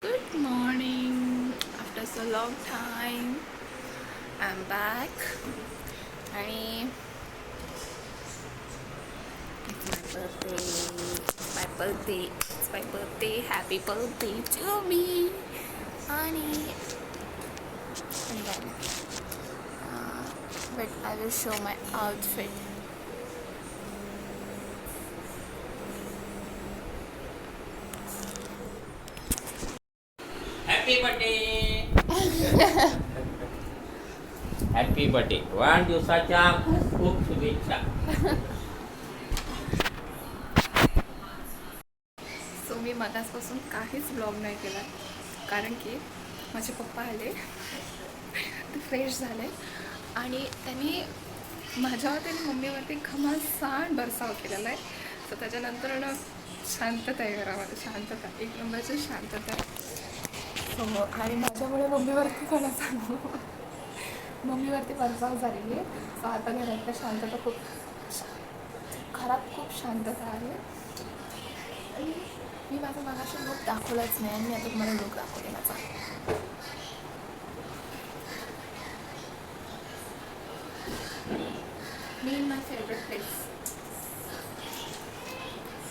Good morning. After so long time, I'm back. आणि it's my birthday. It's my birthday. It's my birthday. Happy birthday to me. आणि and then, but I will show my outfit. Happy birthday. Happy birthday. वाढदिवसाच्या खूप खूप शुभेच्छा. So मी मगासपासून काहीच blog नाही केला कारण की माझे पप्पा आले, ते फ्रेश झाले आणि त्यांनी माझ्यावरती आणि मम्मीवरती घमासान बरसाव केलेला आहे. सो त्याच्यानंतर ना शांतता आहे घरामध्ये, शांतता, एक नंबरची शांतता आहे. सो आणि माझ्यामुळे मम्मीवरती कोणा सांगू, मम्मीवरती बरसाव झालेली आहे. सो आता घरातलं शांतता खूप, घरात खूप शांतता आहे. आणि मी माझा मागाशी लुक दाखवलाच नाही आणि मी आता तुम्हाला लुक दाखवले माझा. मी in my favourite place.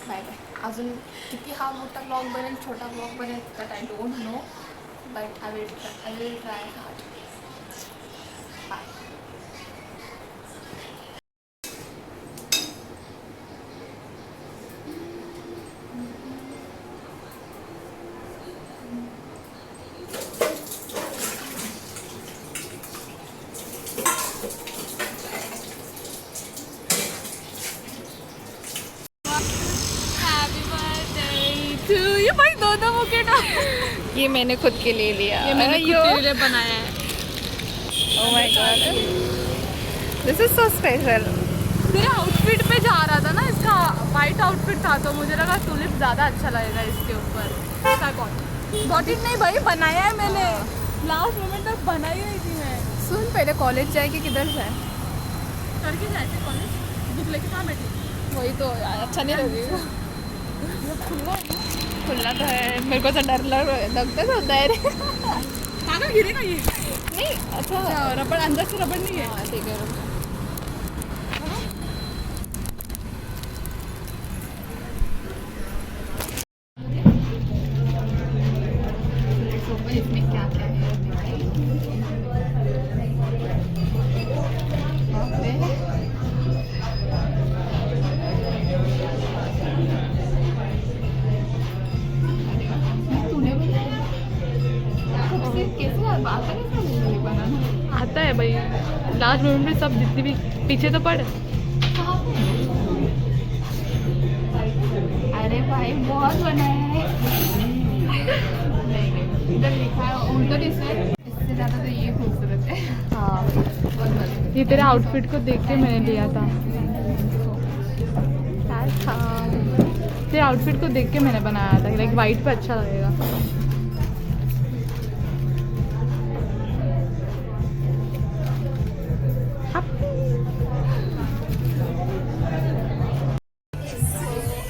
Bye bye. अजून किती हा मोठा ब्लॉग बनेल, छोटा ब्लॉग बनेल, that I don't know, but I will try hard. Bye. भाई दो बुकेट ये मैंने खुद के लिए लिया, ये मैंने खुद के लिए बनाया है। Oh my God, this is so special. मेरा आउटफिट पे जा रहा था ना, इसका वाइट आउटफिट था तो मुझे लगा टुलिप ज़्यादा अच्छा लगेगा इसके ऊपर. बॉट इट नहीं भाई, बनाया है मैंने. लास्ट मोमेंट तक बनाई हुई थी मैं. सुन, पहले कॉलेज जाए कि किधर जाए? करके जाए थे कॉलेज, बुक लेके कहाँ बैठी. वही तो यार, अच्छा नहीं लगेगा. खुला तो है, मेरे को तो डर लगता तो होता है रे. पागल गिरेगा ये. नहीं अच्छा, रबड़ अंदर से रबड़ नहीं है. हाँ ठीक है, रुको. इसमें क्या क्या है? आता है भाई, लास्ट मोमेंट में सब जितनी भी पीछे तो पड़. अरे भाई बहुत बनाया है. इधर लिखा है उल्टा, इससे ज़्यादा तो ये खूबसूरत है. हाँ, बहुत मस्त. ये तेरे आउटफिट को देख के मैंने लिया था. तेरे आउटफिट को देख के मैंने बनाया था, लाइक वाइट पे अच्छा लगेगा.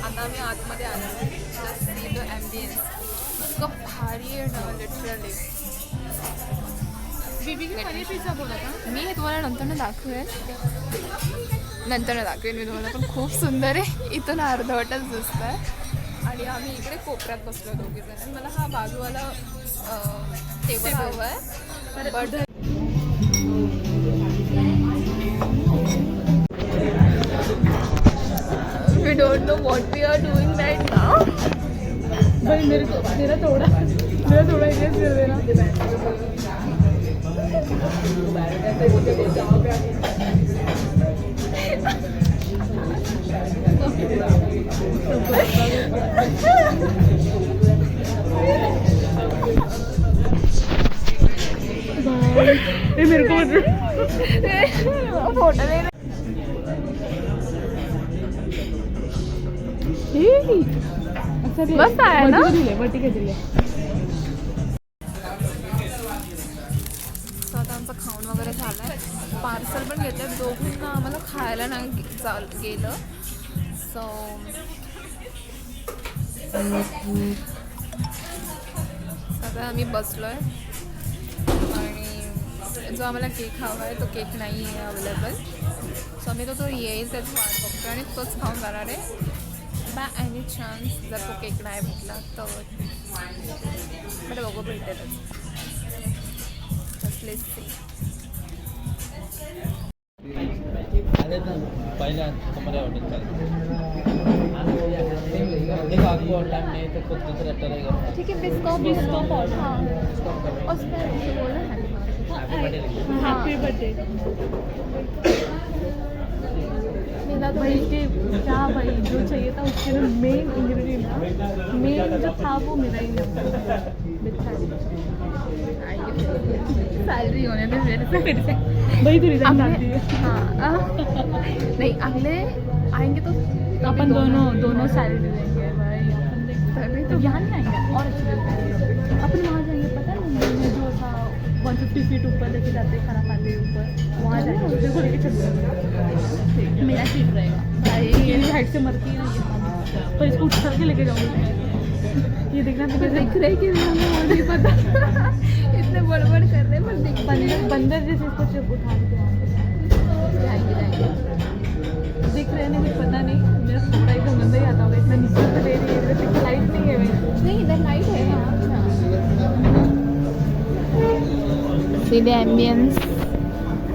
आता मी आतमध्ये आलो, जस्ट सी द ॲम्बियन्स. इतकं भारी आहे ना लिटरली. बीबी के पनीर पिझ्झा बोला था. मी हे तुम्हाला नंतर दाखवेन, मी तुम्हाला. पण खूप सुंदर आहे. इथून अर्धवटच दिसत आहे आणि आम्ही इकडे कोपऱ्यात बसलो दोघे जण. आणि मला हा बाजूवाला टेबल हवा आहे. But we don't know what we are doing right now. भाई मेरा थोड़ा इंटरेस्ट दे देना. ये मेरे को फोटो ले. मस्त आहे ना. वटी के दिले. सो आता आमचं खाऊन वगैरे झालं आहे. पार्सल पण घेतलं, दोघींना आम्हाला खायला नाही गेलं. सो आता आम्ही बसलो आहे आणि जो आम्हाला केक हवा आहे तो केक नाही आहे अवेलेबल. सो आम्ही तो येईल त्याची वाट बघतो आणि तोच खाऊन जाणार आहे. बाय एनी चान्स जर तो केक नाही भेटला तर मला बघू भेटेलच. Just let's see. पहिला तुम्हाला ऑर्डर देखो आपको टाइम नहीं तो खुद दूसरा करेगा. ठीक है बिस्कॉप और हाँ उसमें बोला हैप्पी बर्थडे. मेरा तो भाई के क्या भाई जो चाहिए था उसके में मेन इंग्रेडिएंट मेन जो था वो मेरा ही सैलरी होने दे मेरे से फिर से. भाई तू रिजाइन डाल अगले दिए. हाँ नहीं अगले आएंगे तो अपन दोनों सैलरी देंगे भाई. अपन देख तो यहाँ नहीं आएंगे और अच्छे देंगे. अपन वहाँ जाएंगे पता है मुंबई में जो था 150 फीट ऊपर लेके जाते खाना खाने के ऊपर वहाँ जाएंगे उसे को लेके चलते. मेरा सीट रहेगा भाई. ये हाइट से मरती है ये पर इसको उठा के लेके जाऊँगी. ये देखना तो दिख रहे कि हमें वो नहीं पता. इतने बड़बड़ कर रहे पर दिख बंदर जैसे इसको सिर्फ उठा के जाएंगे. दिख रहे हैं कुछ पता नहीं. मेरा फोटा एकदम गंदा ही आता होगा. इतना नीचे से ले रही है इधर लाइट नहीं है भाई. नहीं इधर लाइट है. सीधे एम्बियंस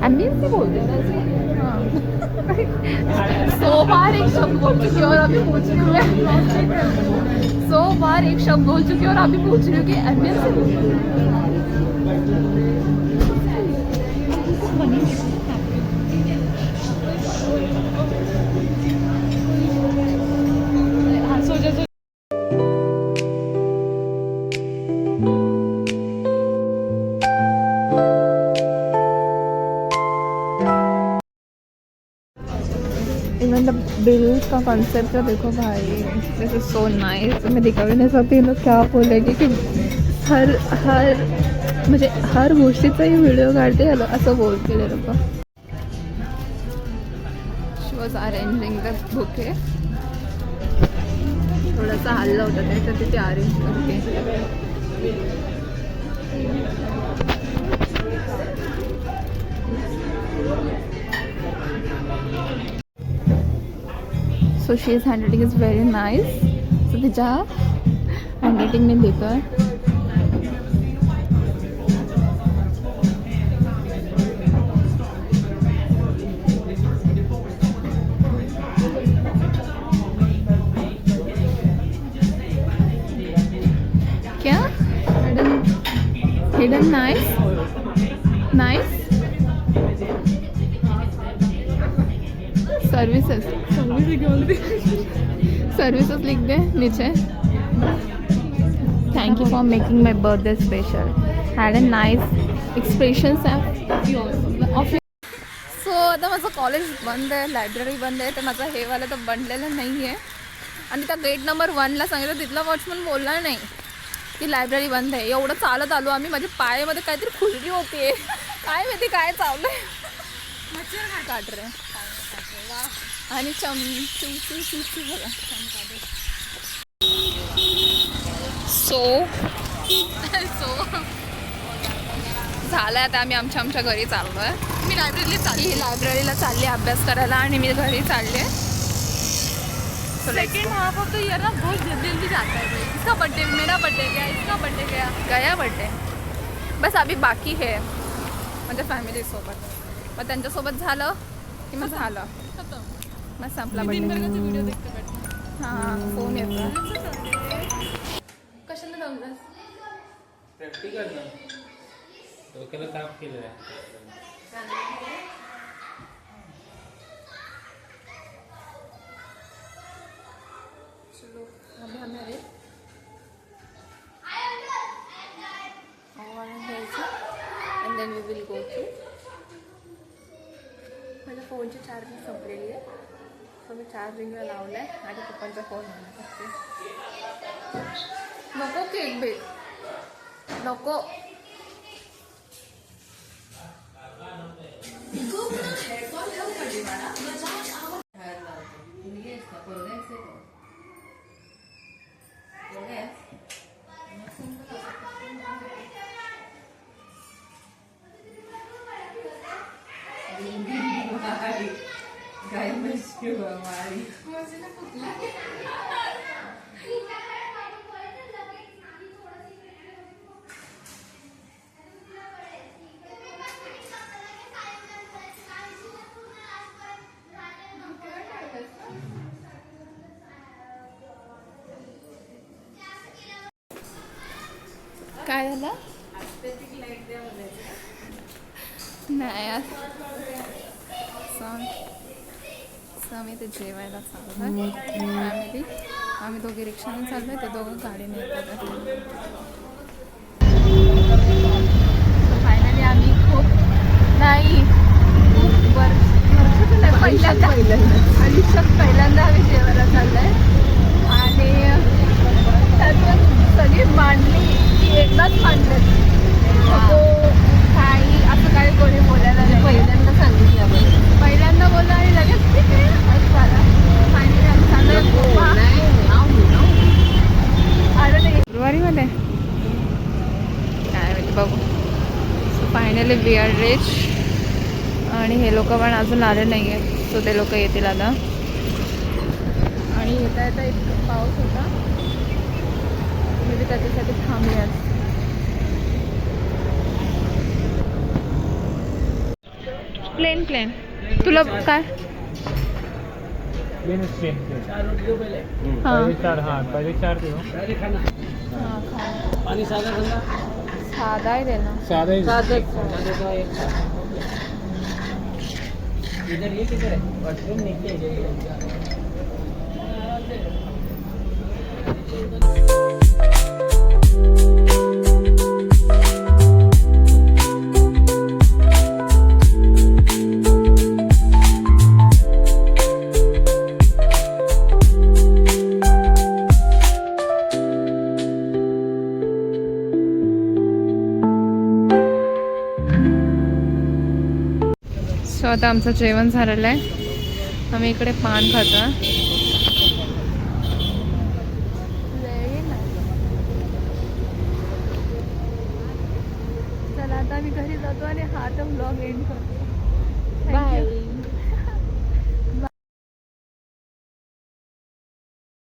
एम्बियंस ही बोलते हैं ना. हाँ 100 बार एक शब्द बोल चुकी हूँ और अभी पूछ रही हूँ मैं. 100 बार एक शब्द बोल चुकी हूँ और अभी पूछ रही हूँ कि एम्बियंस ही बोलते हैं. हाँ सो जा. इवन द बिल का कॉन्सेप्ट तो देखो भाई. दिस इज सो नाइस. मैं दिखा भी नहीं सकती लोग क्या बोलेंगे की हर म्हणजे हर गोष्टीचा ही व्हिडिओ काढते असं बोलते ते लोक. शी वॉज अरेंजिंग द बुके. थोडासा हल्ला होता त्याच्यात तिथे अरेंज करते. So she's handwriting is very nice. So तिच्या handwriting में लिखा क्या hidden nice सर्विसेज सर्विसेज लिख दे नीचे. Thank you for making my birthday special. Had a nice expressions of. So आता माझं कॉलेज बंद आहे. लायब्ररी बंद आहे. तर माझं हे वाला तर बनलेलं नाही आहे. आणि त्या गेट नंबर 1ला सांगितलं तिथला वॉचमन बोलला नाही की लायब्ररी बंद आहे. एवढं चालत आलो आम्ही. माझ्या पायामध्ये काहीतरी खुजली होती. काय माहिती काय चाललं आहे. मच्छर काढ रे. आणि चमची बघा. सो झालं आता आम्ही आमच्या घरी चाललो आहे. मी लायब्ररीला चालली अभ्यास करायला आणि मी घरी चालले. Second half of the year ना बहुत जल्दी जाता है भाई. इसका बर्थडे मेरा बर्थडे गया इसका बर्थडे गया बर्थडे. बस अभी बाकी है म्हणजे फॅमिलीसोबत. मग त्यांच्यासोबत झालं की मग झालं. मग संपला बर्थडे. व्हिडिओ देखते बैठे. हां फोन येतो. कशाला जमलं. प्रॅक्टिकल ना डोक्याला ताप केलेला आहे. चलो अभी हमें अरे और घ्यायचं and then we will go to. माझ्या फोनची चार्जिंग संपलेली आहे. सो मी चार्जिंगला लावलं आहे आणि पप्पांचा फोन आणत असते. नको केक बेक नको. काय झालं नाही यार आम्ही ते जेवायला चाललो फॅमिली. आम्ही दोघे रिक्षाने चाललो आहे, ते दोघं गाडीने येतात. फायनली आम्ही खूप आयुष्यात पहिल्यांदा आम्ही जेवायला चाललो आहे. आणि त्यातून सगळी मांडली की एकदाच मांडलं काही असं काही कोणी बोलायला नाही. पहिल्यांदा सांगितलं आपण, पहिल्यांदा बोललं आणि लगेच ठीक आहे असं झालं. फायनली आम्ही चाललो फेब्रुवारीमध्ये काय माहिती बघू. So finally we are reach. आणि हे लोक पण अजून आले नाही आहेत, सो ते लोक येतील आता. आणि येता येता इतकं पाऊस होता, मी त्याच्यासाठी थांबले आज. प्लेन तुला काय पानी सादा ठंडा साधा आहे देना. सादा इधर ये किधर है वॉशरूम नीचे सो आता आमचं जेवण झालेलं आहे. आम्ही इकडे पान खातो. चला आता आम्ही घरी जातो आणि हा तर व्लॉग एंड करतो. बाय.